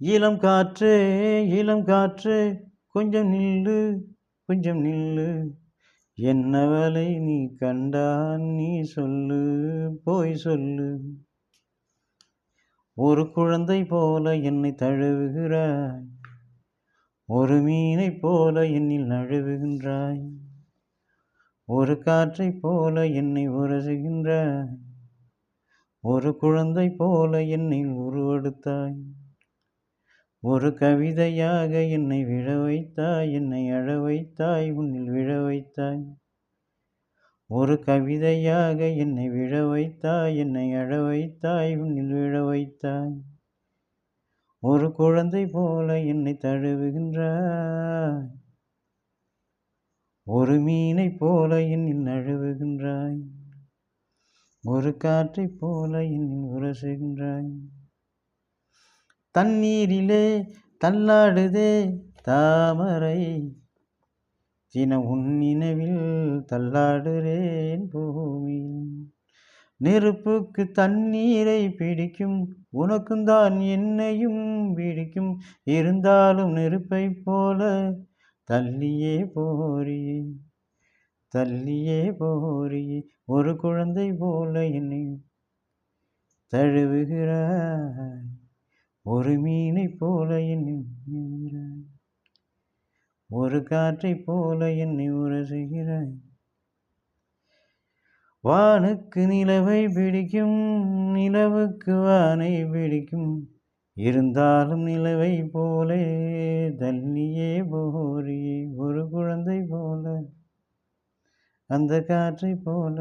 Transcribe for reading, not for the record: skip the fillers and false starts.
இளம் காற்றே இளம் காற்றே கொஞ்சம் நில்லு கொஞ்சம் நில்லு என்னவளை நீ கண்டான் நீ சொல்லு போய் சொல்லு ஒரு குழந்தை போல என்னை தழுவுகிறாய் ஒரு மீனைப் போல என்னில் நழுவுகின்றாய் ஒரு காற்றைப் போல என்னை உரசுகின்றாய் ஒரு குழந்தை போல என்னை உருவெடுத்தாய் ஒரு கவிதையாக என்னை விழ வைத்தாய் என்னை அழ வைத்தாய் உன்னில் விழ வைத்தாய் ஒரு கவிதையாக என்னை விழ வைத்தாய் என்னை அழ வைத்தாய் உன்னில் விழ வைத்தாய் ஒரு குழந்தை போல என்னை தழுவுகின்றாய் ஒரு மீனைப் போல என்னில் நழுவுகின்றாய் ஒரு காற்றைப் போல என்னில் உரசுகின்றாய் தண்ணீரிலே தள்ளாடுதே தாமரை தினம் உன் நினைவில் தள்ளாடுறேன் பூமியில் நெருப்புக்கு தண்ணீரை பிடிக்கும் உனக்கும் தான் என்னையும் பிடிக்கும் இருந்தாலும் நெருப்பைப் போல தள்ளியே போறியே தள்ளியே போறியே ஒரு குழந்தை போல என்னை தழுவுகிறாய் ஒரு மீனைப் போல என்னை மீறாய் ஒரு காற்றைப் போல என்னை உரசுகிறாய் வானுக்கு நிலவை பிடிக்கும் நிலவுக்கு வானை பிடிக்கும் இருந்தாலும் நிலவை போலே தள்ளியே போறியே ஒரு குழந்தை போல அந்த காற்றைப் போல